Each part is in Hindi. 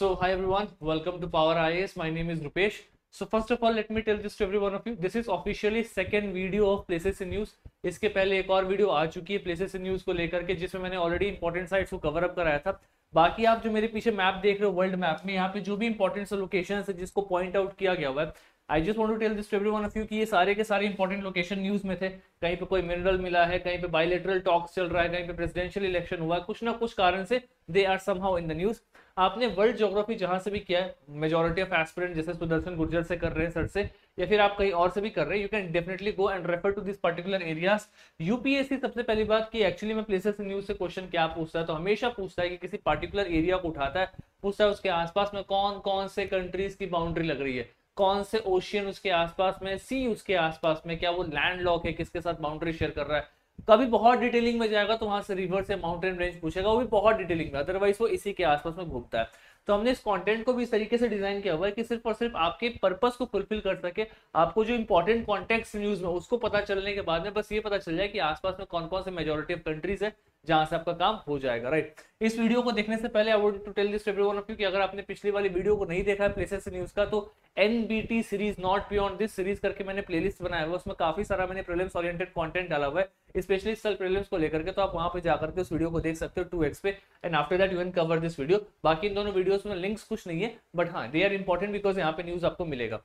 So, hi everyone, welcome to Power IAS. My name is Rupesh. So, first of all, let me tell this to every one of you. This is officially second video of Places in News. इसके पहले एक और वीडियो आ चुकी है Places in News को लेकर के, जिसमें मैंने ऑलरेडी इंपॉर्टेंट साइट्स को कवर अप कराया था. बाकी आप जो मेरे पीछे मैप देख रहे हो वर्ल्ड मैप में, यहाँ पे जो भी इंपॉर्टेंट लोकेशन है जिसको पॉइंट आउट किया गया हुआ है, I just want to tell this to everyone of you कि ये सारे के सारे इंपॉर्टेंट लोकेशन न्यूज में थे. कहीं पे कोई मिनरल मिला है, कहीं पे बायलैटरल टॉक्स चल रहा है, कहीं पे प्रेसिडेंशियल इलेक्शन हुआ है, कुछ ना कुछ कारण से they are somehow in the news. आपने वर्ल्ड ज्योग्राफी जहां से भी किया है, मेजॉरिटी ऑफ एस्पिरेंट जैसे सुदर्शन गुर्जर से कर रहे हैं सर से, या फिर आप कहीं और से भी कर रहे हैं, you can definitely go and refer to this particular areas. UPSC सबसे पहली बात कि एक्चुअली में प्लेसेस न्यूज से क्वेश्चन क्या पूछता है, तो हमेशा पूछता है कि किसी पर्टिकुलर एरिया को उठाता है, पूछता है उसके आसपास में कौन कौन से कंट्रीज की बाउंड्री लग रही है, कौन से ओशियन उसके आसपास में, सी उसके आसपास में, क्या वो लैंड लॉक है, किसके साथ बाउंड्री शेयर कर रहा है. कभी बहुत डिटेलिंग में जाएगा तो वहां से रिवर से माउंटेन रेंज पूछेगा, वो भी बहुत डिटेलिंग में, अदरवाइज वो इसी के आसपास में घूमता है. तो हमने इस कंटेंट को भी इस तरीके से डिजाइन किया हुआ है कि सिर्फ और सिर्फ आपके पर्पस को फुलफिल कर सके. आपको जो इंपॉर्टेंट कॉन्टेक्स्ट न्यूज में उसको पता चलने के बाद में बस ये पता चल जाए कि आसपास में कौन कौन से मेजॉरिटी ऑफ कंट्रीज है जहां से आपका काम हो जाएगा. राइट. इस वीडियो को देखने से पहले I want to tell this to everyone of you कि अगर आपने पिछली वाली वीडियो को नहीं देखा है प्लेसेस न्यूज का, तो NBT series not beyond this series करके मैंने प्लेलिस्ट बनाया हुआ है. उसमें काफी सारा मैंने प्रीलिम्स ओरिएंटेड कंटेंट डाला हुआ है, स्पेशली सेल्फ प्रीलिम्स को लेकर के, तो आप वहां पे जाकर के उस वीडियो को देख सकते हो 2x पे, and after that you can cover this video. बाकी इन दोनों वीडियोस में लिंक्स कुछ नहीं है, बट हाँ दे आर इंपॉर्टेंट बिकॉज यहाँ पे न्यूज आपको मिलेगा.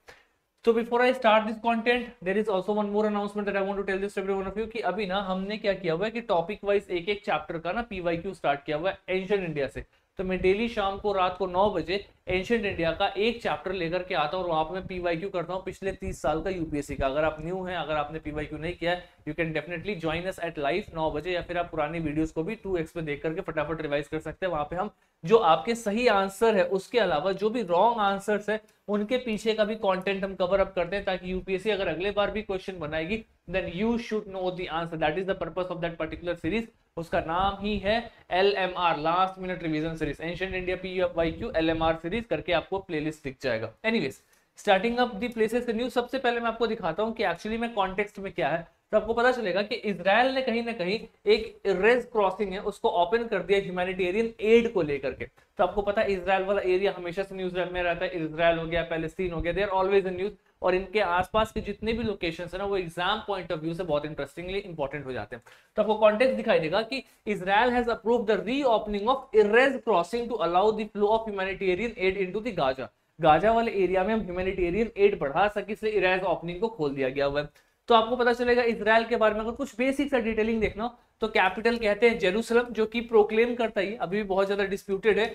तो before I start this content, there is also one more announcement that I want to tell this to everyone of you कि अभी ना हमने क्या किया हुआ है कि टॉपिक वाइज एक एक चैप्टर का ना पीवाईक्यू स्टार्ट किया हुआ है एंशिएंट इंडिया से. तो मैं डेली शाम को रात को 9 बजे एंशिएंट इंडिया का एक चैप्टर लेकर के आता हूँ और वहां पे मैं पीवाईक्यू करता हूँ पिछले 30 साल का यूपीएससी का. अगर आप न्यू हैं, अगर आपने पीवाईक्यू नहीं किया है, you can definitely join us at live 9 बजे, या फिर आप पुरानी वीडियोस को भी 2x पे देख करके फटाफट रिवाइज कर सकते हैं. वहां पे हम जो आपके सही आंसर है उसके अलावा जो भी रॉन्ग आंसर्स है उनके पीछे का भी कंटेंट हम कवर अप करते हैं, ताकि यूपीएससी अगर अगले बार भी क्वेश्चन बनाएगी then you should know the answer. That is the purpose of that particular series. उसका नाम ही है LMR, last minute revision series, ancient India PYQ LMR series करके आपको प्लेलिस्ट दिख जाएगा. Anyways, starting up the places news, सबसे पहले मैं आपको दिखाता हूं कि एक्चुअली में कॉन्टेक्स्ट में क्या है. तो आपको पता चलेगा कि इजराइल ने कहीं ना कहीं एक रेज क्रॉसिंग है उसको ओपन कर दिया ह्यूमैनिटेरियन एड को लेकर के. तो आपको पता है इजराइल वाला एरिया हमेशा से न्यूज में रहता है. इजराइल हो गया, पैलेस्टीन हो गया, they are always in news, और इनके आसपास के जितने भी लोकेशंस है ना वो एग्जाम पॉइंट ऑफ व्यू से बहुत इंटरेस्टिंगली इंपॉर्टेंट हो जाते हैं. तो आपको कॉन्टेक्स्ट दिखाई देगा कि Israel has approved the reopening of Erez crossing to allow the flow of humanitarian aid into the Gaza. Gaza वाले एरिया में हम ह्यूमैनिटेरियन एड बढ़ा सके, इसलिए इरेज ओपनिंग को खोल दिया गया हुआ है. तो आपको पता चलेगा इजराइल के बारे में अगर कुछ बेसिक सा डिटेलिंग देखना हो तो कैपिटल कहते हैं जेरूसलम, जो कि प्रोक्लेम करता ही अभी भी बहुत ज्यादा डिस्प्यूटेड है.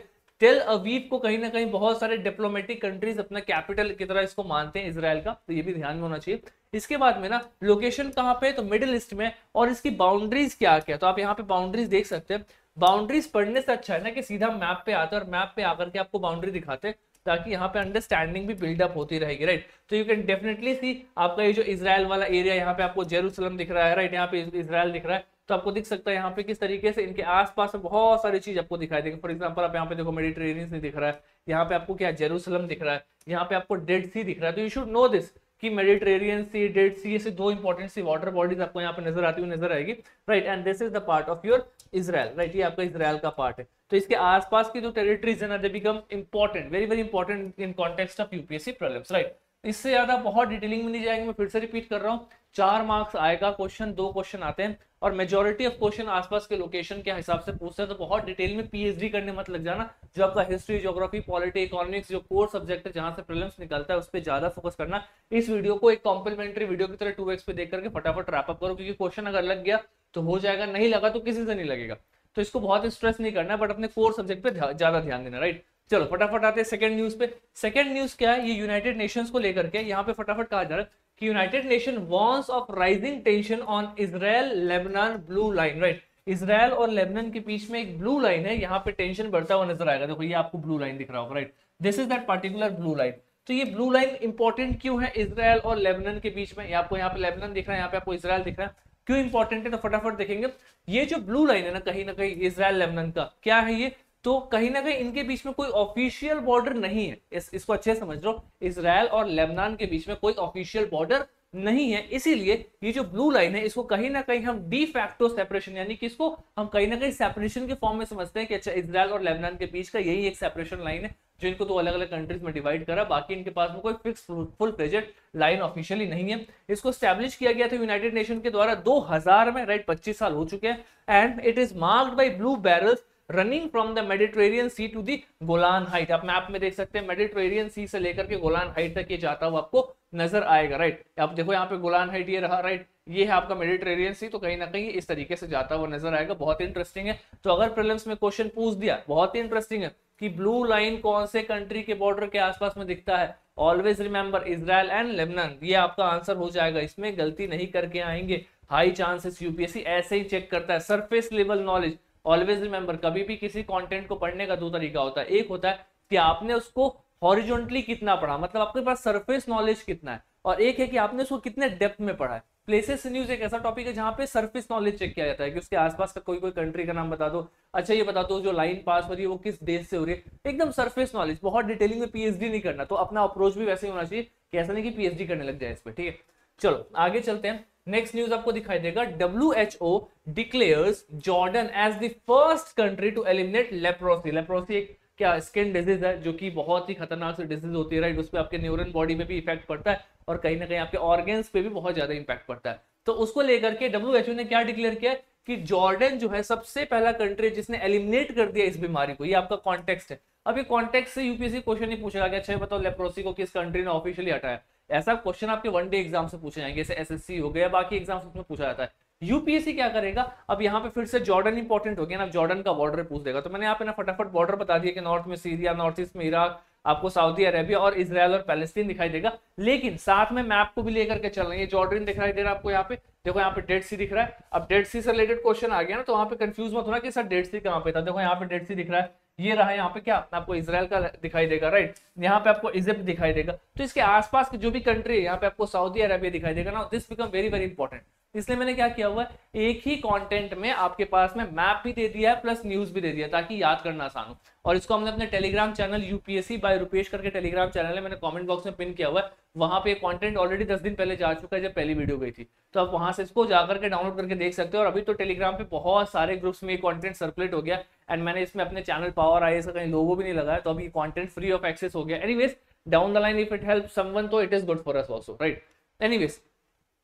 टेल अवीव को कहीं ना कहीं बहुत सारे डिप्लोमेटिक कंट्रीज अपना कैपिटल की तरह इसको मानते हैं इजराइल का, तो ये भी ध्यान में होना चाहिए. इसके बाद में ना लोकेशन कहाँ पे, तो मिडिल ईस्ट में, और इसकी बाउंड्रीज क्या क्या, तो आप यहाँ पे बाउंड्रीज देख सकते हैं. बाउंड्रीज पढ़ने से अच्छा है ना कि सीधा मैप पे आते हैं और मैप पे आकर के आपको बाउंड्री दिखाते हैं, ताकि यहाँ पे अंडरस्टैंडिंग भी बिल्डअप होती रहेगी. राइट. तो यू कैन डेफिनेटली सी आपका ये जो इजराइल वाला एरिया, यहाँ पे आपको जेरूसलम दिख रहा है, राइट, यहाँ पे इजराइल दिख रहा है, तो आपको दिख सकता है यहाँ पे किस तरीके से इनके आसपास में बहुत सारी चीज आपको दिखाई देगी. फॉर एग्जांपल आप यहाँ पे देखो मेडिटेरेनियन सी दिख रहा है, यहाँ पे आपको क्या जेरूसलम दिख रहा है, यहाँ पे आपको डेड सी दिख रहा है. तो यू शुड नो दिस कि मेडिटेरेनियन सी, डेड सी, ऐसे दो इंपॉर्टेंट सी वाटर बॉडीज आपको यहाँ पे नजर आती हुई नजर आएगी. Right. And this is the part of your Israel. Right. ये आपका इजराइल का पार्ट है. तो इसके आसपास की जो टेरिटरीज है ना, they become important, very very important in context of UPSC prelims. Right. इससे ज्यादा बहुत डिटेलिंग में नहीं जाएंगे, मैं फिर से रिपीट कर रहा हूँ. 4 मार्क्स आएगा क्वेश्चन, 2 क्वेश्चन आते हैं, और मेजॉरिटी ऑफ क्वेश्चन आसपास के लोकेशन के हिसाब से पूछते हैं. तो बहुत डिटेल में पीएचडी करने मत लग जाना. जो आपका हिस्ट्री, ज्योग्राफी, पॉलिटी, इकोनॉमिक्स जो कोर सब्जेक्ट है जहां से प्रीलिम्स निकलता है उस पर ज्यादा फोकस करना. इस वीडियो को एक कॉम्प्लीमेंट्री वीडियो की तरह 2x पे देख करके फटाफट रैप अप करो, क्योंकि क्वेश्चन अगर लग गया तो हो जाएगा, नहीं लगा तो किसी से नहीं लगेगा. तो इसको बहुत स्ट्रेस नहीं करना है, बट अपने कोर सब्जेक्ट पे ज्यादा ध्यान देना. राइट. चलो फटाफट आते हैं सेकंड न्यूज पे. सेकंड न्यूज क्या है, ये यूनाइटेड नेशंस को लेकर के यहाँ पे फटाफट कहा जा रहा है कि United nation warns of rising tension on Israel Lebanon blue line. Right. Israel और लेबनान के बीच में एक ब्लू लाइन है, यहाँ पे टेंशन बढ़ता हुआ नजर आएगा. देखो ये आपको ब्लू लाइन दिख रहा होगा. Right. This is that particular blue line. तो ये ब्लू लाइन इंपॉर्टेंट क्यों है इजराइल और लेबनान के बीच में? आपको यहाँ पे लेबनान दिख रहा है, यहाँ पे आपको इजराइल दिख रहा है. क्यों इंपॉर्टेंट है, तो फटाफट देखेंगे. ये जो ब्लू लाइन है ना कहीं इजराइल लेबनान का क्या है ये, तो कहीं ना कहीं इनके बीच में कोई ऑफिशियल बॉर्डर नहीं है. इसको अच्छे से समझ लो, इजराइल और लेबनान के बीच में कोई ऑफिशियल बॉर्डर नहीं है, इसीलिए ये जो ब्लू लाइन है इसको कहीं ना कहीं हम डी फैक्टो सेपरेशन, यानी कि इसको हम कहीं ना कहीं सेपरेशन के फॉर्म में समझते हैं कि अच्छा इजराइल और लेबनान के बीच का यही एक सेपरेशन लाइन है, जो इनको दो अलग अलग कंट्रीज में डिवाइड करा, बाकी इनके पास में कोई fix full fledged line officially नहीं है। इसको स्टैब्लिश किया गया था यूनाइटेड नेशन के द्वारा 2000 में, राइट, 25 साल हो चुके हैं। And it is marked by blue barrels running from the Mediterranean sea to the Golan height. आप मैप में देख सकते हैं मेडिटेरेनियन सी से लेकर के गोलान हाइट तक ये जाता हुआ आपको नजर आएगा, राइट। आप देखो यहाँ पे गोलान हाइट ये रहा, राइट, ये है आपका मेडिटेरेनियन सी, तो कहीं ना कहीं इस तरीके से जाता हुआ नजर आएगा। बहुत इंटरेस्टिंग है। तो अगर प्रीलिम्स में क्वेश्चन पूछ दिया, बहुत ही इंटरेस्टिंग है कि ब्लू लाइन कौन से कंट्री के बॉर्डर के आसपास में दिखता है, always remember Israel and Lebanon, ये आपका आंसर हो जाएगा। इसमें गलती नहीं करके आएंगे, हाई चांसेस यूपीएससी ऐसे ही चेक करता है। Surface level knowledge, always remember, कभी भी किसी कंटेंट को पढ़ने का दो तरीका होता है। एक होता है कि आपने उसको हॉरिजॉन्टली कितना पढ़ा, मतलब आपके पास सरफेस नॉलेज कितना है, और एक है कि आपने उसको कितने डेप्थ में पढ़ा है। प्लेसेस न्यूज एक ऐसा टॉपिक है जहां पे सरफेस नॉलेज चेक किया जाता है कि उसके आसपास का कोई कंट्री का नाम बता दो, अच्छा ये बता दो जो लाइन पास हो रही है वो किस देश से हो रही है, एकदम सरफेस नॉलेज, बहुत डिटेलिंग में पीएचडी नहीं करना। तो अपना अप्रोच भी वैसे ही होना चाहिए कि ऐसा नहीं कि पीएचडी करने लग जाए इस पर, ठीक है। चलो आगे चलते हैं। नेक्स्ट न्यूज आपको दिखाई देगा, WHO declares Jordan as the first country to eliminate leprosy. Leprosy एक क्या स्किन डिजीज है जो कि बहुत ही खतरनाक सी डिजीज होती है, राइट। उस पर आपके न्यूरन बॉडी में भी इफेक्ट पड़ता है और कहीं ना कहीं आपके ऑर्गन्स पे भी बहुत ज्यादा इंपैक्ट पड़ता है। तो उसको लेकर के WHO ने क्या डिक्लेयर किया कि जॉर्डन जो है सबसे पहला कंट्री जिसने एलिमिनेट कर दिया इस बीमारी को। ये आपका कॉन्टेक्स्ट है। अब ये कॉन्टेक्स्ट से यूपीएससी क्वेश्चन नहीं पूछेगा कि अच्छा बताओ लेप्रोसी को किस कंट्री ने ऑफिशियली हटाया। ऐसा क्वेश्चन आपके वनडे एग्जाम से पूछे जाएंगे, जैसे एसएससी हो गया, बाकी एग्जाम्स में पूछा जाता है। यूपीएससी क्या करेगा, अब यहाँ पे फिर से जॉर्डन इंपॉर्टेंट हो गया ना, जॉर्डन का बॉर्डर पूछ देगा। तो मैंने यहाँ पे ना फटाफट बॉर्डर बता दिया कि नॉर्थ में सीरिया, नॉर्थ ईस्ट में इराक, आपको सऊदी अरेबिया और इजराइल और पैलेस्टीन दिखाई देगा। लेकिन साथ में मैप को भी लेकर के चल रहे हैं। ये जॉर्डन दिखाई दे रहा है आपको, यहाँ पे देखो, यहाँ पे डेड सी दिख रहा है। अब डेड सी से रिलेटेड क्वेश्चन आ गया ना, तो वहाँ पे कंफ्यूज मत होना कि सर डेड सी कहाँ पे था। देखो यहाँ पे डेड सी दिख रहा है, ये रहा, यहाँ पे क्या आपको इजराइल का दिखाई देगा, राइट। यहाँ पे आपको इजिप्ट दिखाई देगा। तो इसके आसपास की जो भी कंट्री है, यहाँ पे आपको सऊदी अरेबिया दिखाई देगा ना। This become very very important. इसलिए मैंने क्या किया हुआ है, एक ही कंटेंट में आपके पास में मैप भी दे दिया है प्लस न्यूज भी दे दिया, ताकि याद करना आसान हो। और इसको हमने अपने Telegram channel UPSC by Rupesh करके टेलीग्राम चैनल है, मैंने कमेंट बॉक्स में पिन किया हुआ है। वहां पे कंटेंट ऑलरेडी 10 दिन पहले जा चुका है जब पहली वीडियो गई थी। तो आप वहां से इसको जाकर के डाउनलोड करके देख सकते हो। और अभी तो टेलीग्राम पे बहुत सारे ग्रुप्स में ये कंटेंट सर्कुलेट हो गया, एंड मैंने इसमें अपने चैनल पावर आईएएस का कहीं लोगो भी नहीं लगाया, तो अभी कंटेंट फ्री ऑफ एक्सेस हो गया। Anyways down the line if it help someone तो it is good for us also, right. Anyways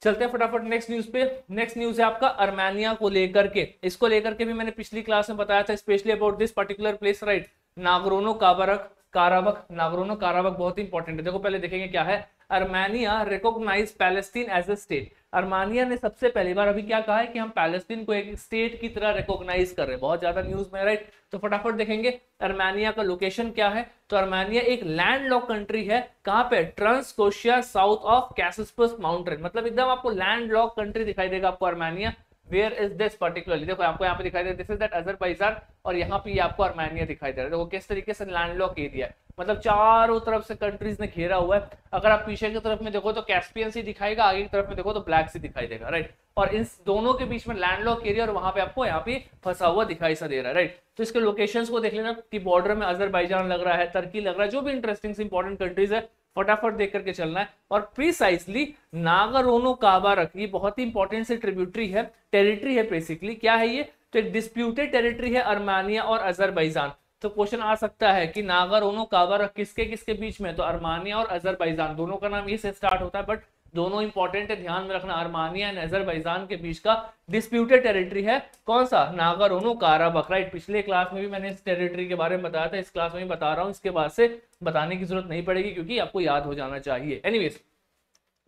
चलते हैं फटाफट नेक्स्ट न्यूज पे। नेक्स्ट न्यूज है आपका अर्मेनिया को लेकर के। इसको लेकर के भी मैंने पिछली क्लास में बताया था, specially about this particular place, right, Nagorno Karabakh. Nagorno Karabakh बहुत इंपॉर्टेंट है। देखो पहले देखेंगे क्या है, Armenia recognise Palestine as a state. Armenia ने सबसे पहली बार अभी क्या कहा है कि हम पैलेस्टीन को एक स्टेट की तरह रिकॉग्नाइज कर रहे हैं, बहुत ज्यादा न्यूज में, राइट। तो फटाफट देखेंगे अर्मेनिया का लोकेशन क्या है। तो अर्मेनिया एक लैंडलॉक कंट्री है, कहां पे, Transcaucasia south of Caspian mountain, मतलब एकदम आपको लैंडलॉक कंट्री दिखाई देगा आपको Armenia. Where is this particularly, देखो आपको यहाँ पे दिखाई दे रहा है, दिस इज दैट अजरबैजान, और यहाँ पे आपको अर्मेनिया दिखाई दे रहा है। देखो किस तरीके से लैंडलॉक एरिया है, मतलब चारों तरफ से कंट्रीज ने घेरा हुआ है। अगर आप पीछे की तरफ में देखो तो कैस्पियन सी दिखाएगा, आगे की तरफ में देखो तो ब्लैक सी दिखाई देगा, राइट। और इन दोनों के बीच में लैंडलॉक एरिया, और वहां पे आपको यहाँ पे फंसा हुआ दिखाई सा दे रहा है, राइट। तो इसके लोकेशंस को देख लेना कि बॉर्डर में अजरबैजान लग रहा है, तुर्की लग रहा है, जो भी इंटरेस्टिंग से इंपॉर्टेंट कंट्रीज है फटाफट देख करके चलना है। और प्रीसाइजली नागोर्नो काराबख, ये बहुत ही इंपॉर्टेंट से ट्रिब्यूटरी है, टेरिटरी है बेसिकली। क्या है ये, तो एक डिस्प्यूटेड टेरिटरी है अर्मेनिया और अजरबैजान। तो क्वेश्चन आ सकता है कि नागोर्नो काराबख किसके किसके बीच में, तो अर्मेनिया और अजरबैजान, दोनों का नाम ये से स्टार्ट होता है, बट दोनों इंपॉर्टेंट है, ध्यान में रखना। अर्मेनिया एंड अजरबैजान के बीच का डिस्प्यूटेड टेरिटरी है कौन सा, नागोर्नो काराबख, राइट। पिछले क्लास में भी मैंने इस टेरिटरी के बारे में बताया था, इस क्लास में भी बता रहा हूं, इसके बाद से बताने की जरूरत नहीं पड़ेगी क्योंकि आपको याद हो जाना चाहिए। एनीवेज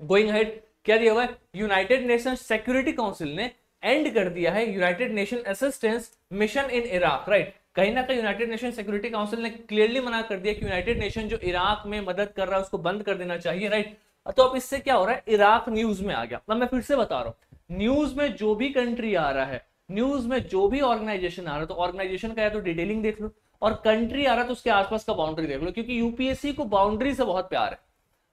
गोइंग अहेड, क्या दिया हुआ है, यूनाइटेड नेशन सिक्योरिटी काउंसिल ने एंड कर दिया है United nation assistance mission in Iraq, right. कहीं ना कहीं यूनाइटेड नेशन सिक्योरिटी काउंसिल ने क्लियरली मना कर दिया कि यूनाइटेड नेशन जो इराक में मदद कर रहा है उसको बंद कर देना चाहिए, राइट। तो अब इससे क्या हो रहा है, इराक न्यूज में आ गया। अब मैं फिर से बता रहा हूं, न्यूज में जो भी कंट्री आ रहा है, न्यूज में जो भी ऑर्गेनाइजेशन आ रहा है, तो ऑर्गेनाइजेशन का या तो डिटेलिंग देख लो, और कंट्री आ रहा है तो उसके आसपास का बाउंड्री देख लो, क्योंकि यूपीएससी को बाउंड्री से बहुत प्यार है।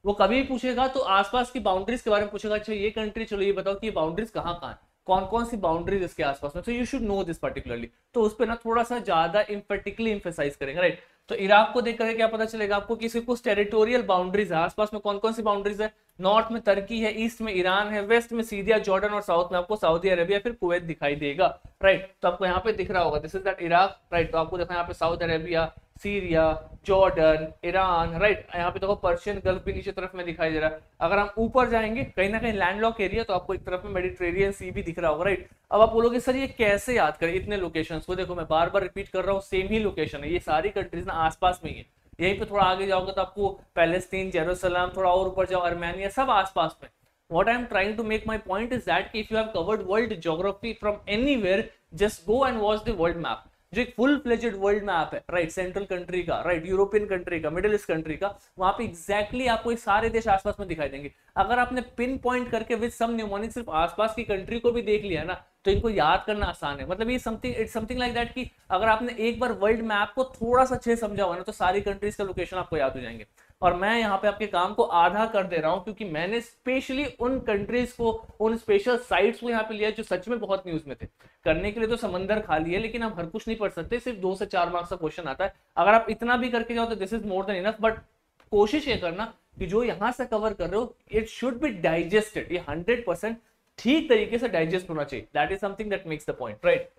वो कभी पूछेगा तो आसपास की बाउंड्रीज के बारे में पूछेगा, अच्छा ये कंट्री, चलो ये बताओ कि ये बाउंड्रीज कहाँ कहाँ है, कौन कौन सी बाउंड्रीज इसके आसपास में, तो you should no this particularly. तो उस पर ना थोड़ा सा ज्यादा इंपर्टिकुलरली एम्फेसाइज करेंगे, राइट। तो इराक को देख करके क्या पता चलेगा आपको, किसी कुछ टेरिटोरियल बाउंड्रीज है, आसपास में कौन कौन सी बाउंड्रीज है, नॉर्थ में तुर्की है, ईस्ट में ईरान है, वेस्ट में सीरिया, जॉर्डन, और साउथ में आपको सऊदी अरेबिया फिर कुवैत दिखाई देगा, राइट। तो आपको यहाँ पे दिख रहा होगा, this is that Iraq, right. तो आपको देखो यहाँ पे Saudi Arabia, Syria, Jordan, Iran, right. यहाँ पे देखो पर्शियन गल्फ भी नीचे तरफ में दिखाई दे रहा है। अगर हम ऊपर जाएंगे कहीं ना कहीं लैंडलॉक एरिया, तो आपको एक तरफ में मेडिटेरेनियन सी भी दिख रहा होगा, राइट। अब आप बोलोगे सर ये कैसे याद करें इतने लोकेशंस को? देखो मैं बार बार रिपीट कर रहा हूँ, सेम ही लोकेशन है, ये सारी कंट्रीज ना आसपास में ही है। यहीं पे थोड़ा आगे जाओगे तो आपको पैलेस्टीन, जेरूसलम, थोड़ा और ऊपर जाओ आर्मेनिया, सब आसपास में। What I'm trying to make my point is that if you have covered world geography from anywhere, just go and watch the world map. जो एक फुल फ्लेजेड वर्ल्ड मैप है, राइट, सेंट्रल कंट्री का, राइट, यूरोपियन कंट्री का, मिडिल ईस्ट कंट्री का, वहां पे एग्जैक्टली आपको ये सारे देश आसपास में दिखाई देंगे। अगर आपने पिन पॉइंट करके विद सम न्यूमोनिक सिर्फ आसपास की कंट्री को भी देख लिया ना, तो इनको याद करना आसान है। मतलब ये इट्स समथिंग लाइक दैट कि अगर आपने एक बार वर्ल्ड मैप को थोड़ा सा अच्छे समझा हुआ ना, तो सारी कंट्रीज का लोकेशन आपको याद हो जाएंगे। और मैं यहाँ पे आपके काम को आधा कर दे रहा हूँ, क्योंकि मैंने स्पेशली उन कंट्रीज को, उन स्पेशल साइट्स को यहाँ पे लिया जो सच में बहुत न्यूज में थे। करने के लिए तो समंदर खाली है, लेकिन हम हर कुछ नहीं पढ़ सकते, सिर्फ 2 से 4 मार्क्स का क्वेश्चन आता है। अगर आप इतना भी करके जाओ तो this is more than enough, but कोशिश ये करना कि जो यहाँ से कवर कर रहे हो इट शुड बी डाइजेस्टेड, ये 100% ठीक तरीके से डाइजेस्ट होना चाहिए। That is something that makes the point, right.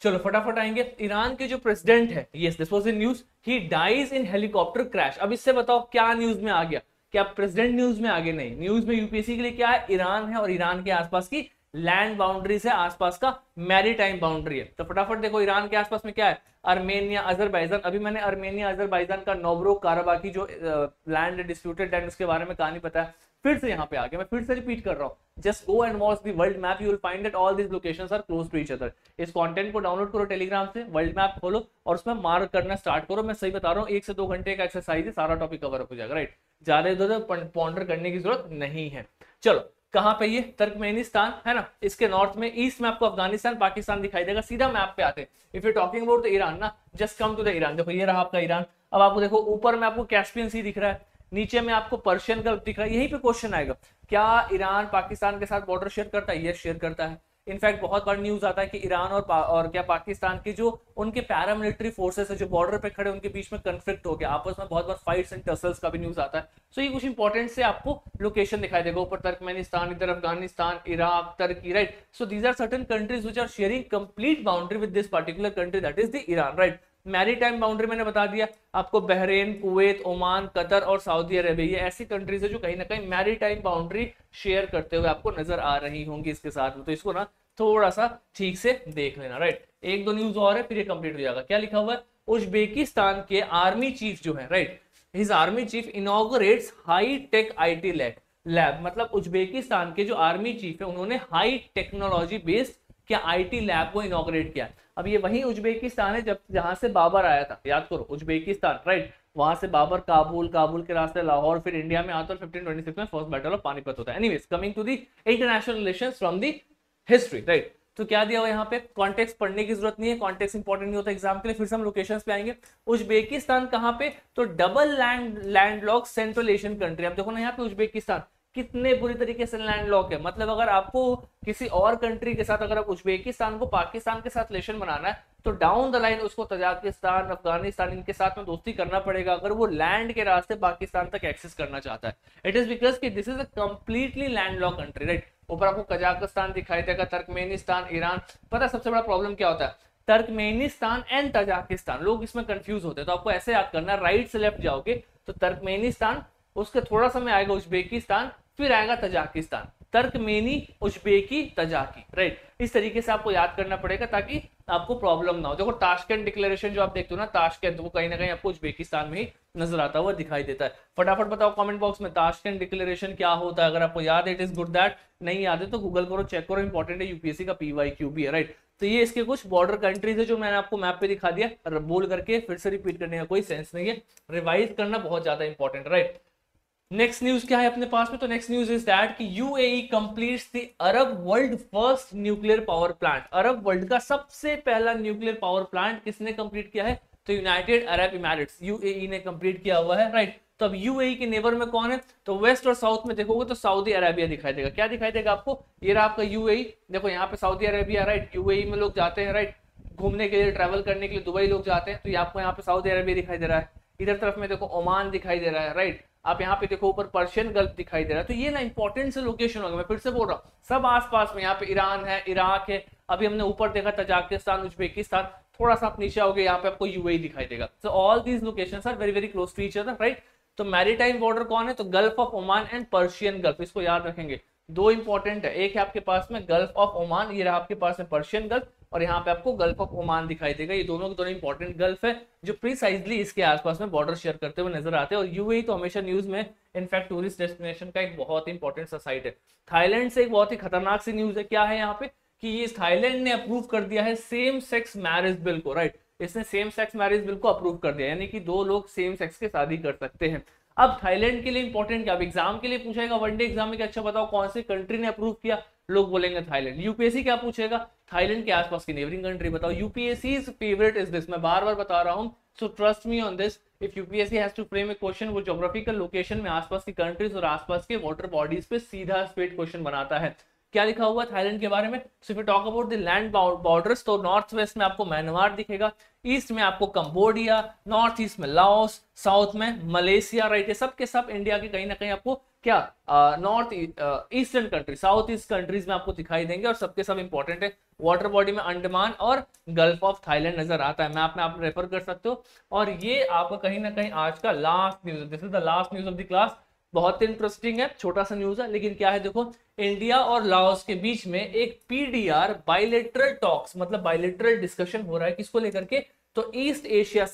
चलो फटाफट आएंगे। ईरान के जो प्रेसिडेंट है, yes this was in news, he dies in helicopter crash. अब इससे बताओ क्या न्यूज में आ गया? क्या प्रेसिडेंट न्यूज में आगे? नहीं, न्यूज में यूपीएससी के लिए क्या है, ईरान है और ईरान के आसपास की लैंड बाउंड्री से आसपास का मैरीटाइम बाउंड्री है। तो फटाफट देखो ईरान के आसपास में क्या है, आर्मेनिया, अजरबैजान। अभी मैंने आर्मेनिया अजरबैजान का नोब्रो काराबाख की जो लैंड डिस्प्यूटेड लैंड उसके बारे में कहानी बताया, फिर से यहाँ पे आ गया। मैं फिर से रिपीट कर रहा हूँ, just go and watch the world map, you will find that all these locations are close to each other. इस कंटेंट को डाउनलोड करो टेलीग्राम से, वर्ल्ड मैप खोलो और उसमें मार्क करना स्टार्ट करो। मैं सही बता रहा हूँ, 1 से 2 घंटे का एक्सरसाइज है, सारा टॉपिक कवर हो जाएगा, राइट। ज्यादा इधर पॉन्डर करने की जरूरत नहीं है। चलो कहाँ पे, ये तुर्कमेनिस्तान है ना, इसके नॉर्थ में, ईस्ट में आपको अफगानिस्तान, पाकिस्तान दिखाई देगा। सीधा मैप पे आते, if you talking about the Iran ना, just come to the Iran. देखो ये रहा आपका ईरान। अब आपको देखो ऊपर में आपको कैस्पियन सी दिख रहा है, नीचे में आपको पर्शियन गल्फ दिख रहा है। यहीं पे क्वेश्चन आएगा, क्या ईरान पाकिस्तान के साथ बॉर्डर शेयर करता है? यस शेयर करता है। इनफैक्ट बहुत बार न्यूज आता है कि ईरान और क्या पाकिस्तान के जो उनके पैरामिलिट्री फोर्सेस है जो बॉर्डर पे खड़े, उनके बीच में कन्फ्लिक्ट हो गया आपस में, बहुत बार फाइट्स एंड टसल्स का भी न्यूज आता है। सो ये कुछ इंपॉर्टेंट से आपको लोकेशन दिखाई देगा, ऊपर तुर्कमेनिस्तान, इधर Afghanistan, Iraq, Turkey, right. So these are certain countries which are sharing complete boundary with this particular country, that is the Iran, right. Maritime boundary मैंने बता दिया आपको, बहरीन, कुवैत, ओमान, कतर और सऊदी अरेबिया, ये ऐसी कंट्रीज है जो कहीं ना कहीं मैरीटाइम बाउंड्री शेयर करते हुए आपको नजर आ रही होंगी इसके साथ में। तो इसको ना थोड़ा सा ठीक से देख लेना, राइट। 1-2 न्यूज और है फिर ये कंप्लीट हो जाएगा। क्या लिखा हुआ है, उज्बेकिस्तान के आर्मी चीफ जो है, right, his army chief inaugurates high tech IT lab. मतलब उज्बेकिस्तान के जो आर्मी चीफ है उन्होंने हाई टेक्नोलॉजी बेस्ड क्या आईटी लैब को इनॉग्रेट किया। अब ये वही उज्बेकिस्तान है जब जहां से बाबर आया था, याद करो उज्बेकिस्तान, राइट। वहां से बाबर काबुल, काबुल के रास्ते लाहौर, फिर इंडिया में आता है। 1526 में फर्स्ट बैटल ऑफ पानीपत होता है। Anyways coming to the international relations from the history, right. तो क्या दिया हुआ यहाँ पे, कॉन्टेक्स्ट पढ़ने की जरूरत नहीं है, कॉन्टेक्स्ट इंपॉर्टेंट नहीं होता एग्जाम के लिए। फिर से हम लोकेशंस पे आएंगे। उज्बेकिस्तान कहाँ पे, तो double landlocked central Asian country. अब देखो ना यहाँ पे उज्बेकिस्तान कितने बुरी तरीके से लैंडलॉक है। मतलब अगर आपको किसी और कंट्री के साथ, अगर आप उज्बेकिस्तान को पाकिस्तान के साथ रिलेशन बनाना है, तो डाउन द लाइन उसको तजाकिस्तान, अफगानिस्तान इनके साथ में दोस्ती करना पड़ेगा, अगर वो लैंड के रास्ते पाकिस्तान तक एक्सेस करना चाहता है। इट इज बिकॉज कि this is a completely landlocked country, right. ऊपर आपको कजाकिस्तान दिखाई देगा, तुर्कमेनिस्तान, ईरान। पता है सबसे बड़ा प्रॉब्लम क्या होता है, तुर्कमेनिस्तान एंड तजाकिस्तान, लोग इसमें कंफ्यूज होते हैं। तो आपको ऐसे याद करना, राइट से लेफ्ट जाओगे तो तुर्कमेनिस्तान, उसके थोड़ा समय आएगा उज्बेकिस्तान, फिर आएगा तजाकिस्तान, तुर्कमेनी, उज्बेकी, तजाकी, राइट। इस तरीके से आपको याद करना पड़ेगा ताकि आपको प्रॉब्लम ना हो। देखो ताशकंद डिक्लेरेशन जो आप देखते हो ना, ताशकंद, वो कहीं ना कहीं आपको उज्बेकिस्तान में ही नजर आता हुआ दिखाई देता है। फटाफट बताओ कमेंट बॉक्स में ताशकंद डिक्लेरेशन क्या होता है। अगर आपको याद है इट इज गुड दैट, नहीं याद है तो गूगल करो, चेक करो, इंपॉर्टेंट है, यूपीएससी का पीवाईक्यू भी है, राइट। तो ये इसके कुछ बॉर्डर कंट्रीज है जो मैंने आपको मैप पे दिखा दिया, बोल करके फिर से रिपीट करने का कोई सेंस नहीं है, रिवाइज करना बहुत ज्यादा इंपॉर्टेंट, राइट। नेक्स्ट न्यूज क्या है अपने पास में, तो नेक्स्ट न्यूज इज दैट कि UAE completes the Arab world first nuclear power plant. Arab world का सबसे पहला न्यूक्लियर पावर प्लांट किसने कंप्लीट किया है, तो यूनाइटेड अरब इमिरेट्स, यूएई ने कंप्लीट किया हुआ है, राइट। तो अब यूएई के नेबर में कौन है, तो वेस्ट और साउथ में देखोगे तो सऊदी अरेबिया दिखाई देगा। क्या दिखाई देगा आपको, ये रहा आपका यूएई, देखो यहाँ पे सऊदी अरेबिया, राइट। यूएई में लोग जाते हैं, राइट, घूमने के लिए, ट्रैवल करने के लिए, दुबई लोग जाते हैं, तो ये आपको यहाँ पे सऊदी अरेबिया दिखाई दे रहा है। इधर तरफ में देखो ओमान दिखाई दे रहा है, राइट। आप यहाँ पे देखो ऊपर पर्शियन गल्फ दिखाई दे रहा है। तो ये ना इंपॉर्टेंट से लोकेशन होगा, मैं फिर से बोल रहा हूँ, सब आसपास में। यहाँ पे ईरान है, इराक है, अभी हमने ऊपर देखा तजाकिस्तान, उज्बेकिस्तान, थोड़ा सा आप नीचे आओगे, यहाँ पे आपको यूएई दिखाई देगा। So all these locations are very very close to each other, right. तो मैरीटाइम बॉर्डर कौन है, तो gulf of Oman and Persian gulf, इसको याद रखेंगे। दो इंपॉर्टेंट है, एक है आपके पास में गल्फ ऑफ ओमान, ये रहा आपके पास में पर्शियन गल्फ, और यहाँ पे आपको गल्फ ऑफ ओमान दिखाई देगा। ये दोनों के दोनों इंपॉर्टेंट गल्फ है जो प्रीसाइजली इसके आसपास में बॉर्डर शेयर करते हुए नजर आते हैं। और यूएई तो हमेशा न्यूज में इनफैक्ट टूरिस्ट डेस्टिनेशन का एक बहुत इंपॉर्टेंट सा साइट है। थाईलैंड से एक बहुत ही खतरनाक सी न्यूज है, क्या है यहाँ पे कि ये थाईलैंड ने अप्रूव कर दिया है सेम सेक्स मैरिज बिल को, राइट। इसने सेम सेक्स मैरिज बिल को अप्रूव कर दिया, यानी कि दो लोग सेम सेक्स के शादी कर सकते हैं। अब थाईलैंड के लिए इंपॉर्टेंट क्या, अब एग्जाम के लिए पूछेगा वनडे एग्जाम में कि अच्छा बताओ कौन सी कंट्री ने अप्रूव किया, लोग बोलेंगे थाईलैंड। यूपीएससी क्या पूछेगा, थाईलैंड के आसपास की नेबरिंग कंट्री बताओ। यूपीएससी फेवरेट इज दिस, मैं बार बार बता रहा हूं, so trust me on this. If UPSC has to frame a question, वो ज्योग्राफिकल लोकेशन में आसपास की कंट्रीज और आसपास के वाटर बॉडीज पे सीधा स्ट्रेट क्वेश्चन बनाता है। क्या लिखा हुआ थाईलैंड के बारे में, so if you talk about the land borders, तो नॉर्थ वेस्ट में आपको म्यांमार दिखेगा, ईस्ट में आपको कंबोडिया, नॉर्थ ईस्ट में लाओस, साउथ में मलेशिया, राइट। ये सब के सब इंडिया के कहीं ना कहीं आपको क्या north eastern country, south east countries में आपको दिखाई देंगे, और सबके सब इंपॉर्टेंट है। वाटर बॉडी में अंडमान और गल्फ ऑफ थाईलैंड नजर आता है, मैप में आप रेफर कर सकते हो। और ये आपका कहीं ना कहीं आज का last news, this is the last news of the class. बहुत इंटरेस्टिंग है, छोटा सा न्यूज है, लेकिन क्या है देखो, इंडिया और लाओस के बीच में एक पीडीआर बाइलेटरल टॉक्स, मतलब बाइलेटरल डिस्कशन हो रहा है, किसको लेकर के, तो ईस्ट एशिया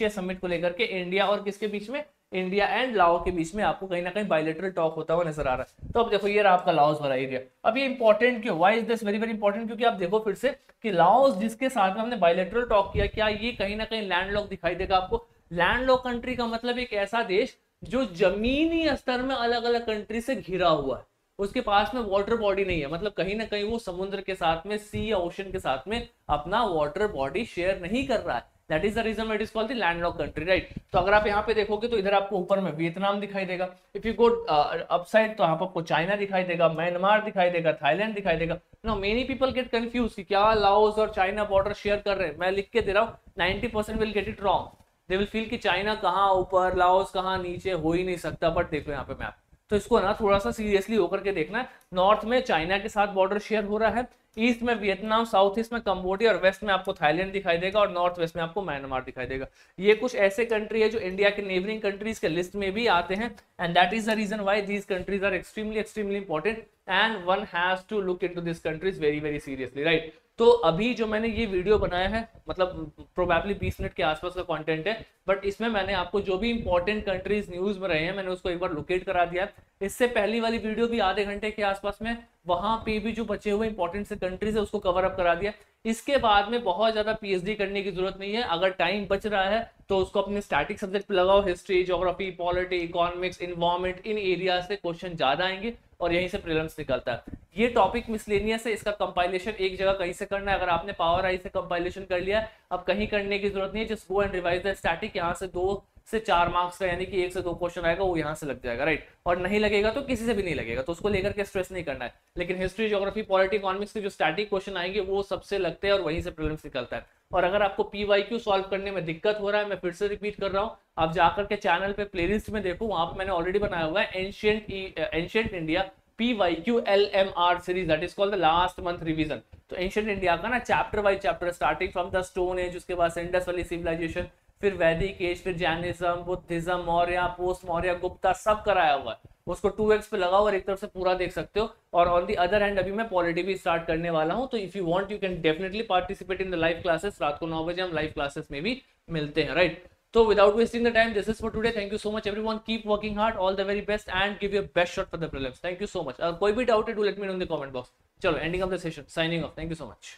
समिट को लेकर के इंडिया और किसके बीच में, इंडिया एंड लाओ के बीच में आपको कहीं ना कहीं बाइलेटरल टॉक होता हुआ नजर आ रहा है। तो अब देखो ये रहा आपका लाओस वाला एरिया। अब ये इंपॉर्टेंट क्यों, why is this very very important, क्योंकि आप देखो फिर से कि लाओस जिसके साथ में हमने बाइलेटरल टॉक किया, क्या ये कहीं ना कहीं लैंडलॉक दिखाई देगा आपको। लैंडलॉक कंट्री का मतलब एक ऐसा देश जो जमीनी स्तर में अलग अलग कंट्री से घिरा हुआ है, उसके पास में वाटर बॉडी नहीं है, मतलब कहीं ना कहीं वो समुद्र के साथ में, सी या ओशन के साथ में अपना वाटर बॉडी शेयर नहीं कर रहा है। That is the reason it is called the landlocked country, right. तो अगर आप यहाँ पे देखोगे तो इधर आपको ऊपर में वियतनाम दिखाई देगा, इफ यू गो अपसाइड तो यहाँ पर आपको चाइना दिखाई देगा, म्यांमार दिखाई देगा, थाईलैंड दिखाई देगा। Now many people get confuse कि क्या लाओस और चाइना बॉर्डर शेयर कर रहे हैं। मैं लिख के दे रहा हूँ 90% will get it wrong, they will feel कि चाइना कहाँ ऊपर, लाओस कहाँ नीचे, हो ही नहीं सकता। बट देखो यहाँ पे मैप, तो इसको ना थोड़ा सा सीरियसली होकर के देखना है। नॉर्थ में चाइना के साथ बॉर्डर शेयर हो रहा है, ईस्ट में वियतनाम, साउथ ईस्ट में कंबोडिया, और वेस्ट में आपको थाईलैंड दिखाई देगा, और नॉर्थ वेस्ट में आपको म्यांमार दिखाई देगा। ये कुछ ऐसे कंट्री है जो इंडिया के नेबरिंग कंट्रीज के लिस्ट में भी आते हैं, and that is the reason why these countries are extremely important and one has to look into this countries very very seriously, right. तो अभी जो मैंने ये वीडियो बनाया है, मतलब प्रोबेबली 20 मिनट के आसपास का कंटेंट है, बट इसमें मैंने आपको जो भी इंपॉर्टेंट कंट्रीज न्यूज में रहे हैं मैंने उसको एक बार लोकेट करा दिया। इससे पहली वाली वीडियो भी आधे घंटे के आसपास में, वहां पे भी जो बचे हुए इंपॉर्टेंट से कंट्रीज है उसको कवर अप करा दिया। इसके बाद में बहुत ज्यादा पीएचडी करने की जरूरत नहीं है, अगर टाइम बच रहा है तो उसको अपने स्टैटिक सब्जेक्ट पे लगाओ, history, geography, polity, economics, environment, इन एरिया से क्वेश्चन ज्यादा आएंगे और यहीं से प्रीलिम्स निकलता है। ये टॉपिक मिसलेनियस है, इसका कंपाइलेशन एक जगह कहीं से करना है। अगर आपने पावर आई से कंपाइलेशन कर लिया, अब कहीं करने की जरूरत नहीं है, just go and revise the static. यहाँ से 2 से 4 मार्क्स का, यानी कि 1 से 2 क्वेश्चन आएगा, वो यहाँ से लग जाएगा, राइट। और नहीं लगेगा तो किसी से भी नहीं लगेगा, तो उसको लेकर के स्ट्रेस नहीं करना है। लेकिन हिस्ट्री, ज्योग्राफी, पॉलिटी, इकोनॉमिक्स के जो स्टैटिक क्वेश्चन आएंगे वो सबसे लगते हैं और वहीं से प्रीलिम्स निकलता है। और अगर आपको पीवाईक्यू सॉल्व करने में दिक्कत हो रहा है, मैं फिर से रिपीट कर रहा हूँ, आप जाकर के चैनल पे प्लेलिस्ट में देखो, वहां पे मैंने ऑलरेडी बनाया हुआ है ancient India PYQ LMR series, that is called the last month revision. तो एंशिएंट इंडिया का ना chapter wise chapter, starting from the stone age, उसके बाद इंडस वैली सिविलाइजेशन, फिर वैदिक एज, फिर Jainism, Buddhism, Maurya, post Maurya, Gupta, सब कराया हुआ है। उसको 2x पे लगाओ और एक तरफ से पूरा देख सकते हो। और ऑन दी अदर हैंड अभी मैं पॉलिटी भी स्टार्ट करने वाला हूं, तो if you want you can definitely participate in the live classes. रात को 9 बजे हम लाइव क्लासेस में भी मिलते हैं, right. So without wasting the time, this is for today. Thank you so much everyone. Keep working hard. All the very best and give your best shot for the prelims. Thank you so much. कोई भी doubt है, do let me know in the comment box. चलो ending of the session. Signing off. Thank you so much.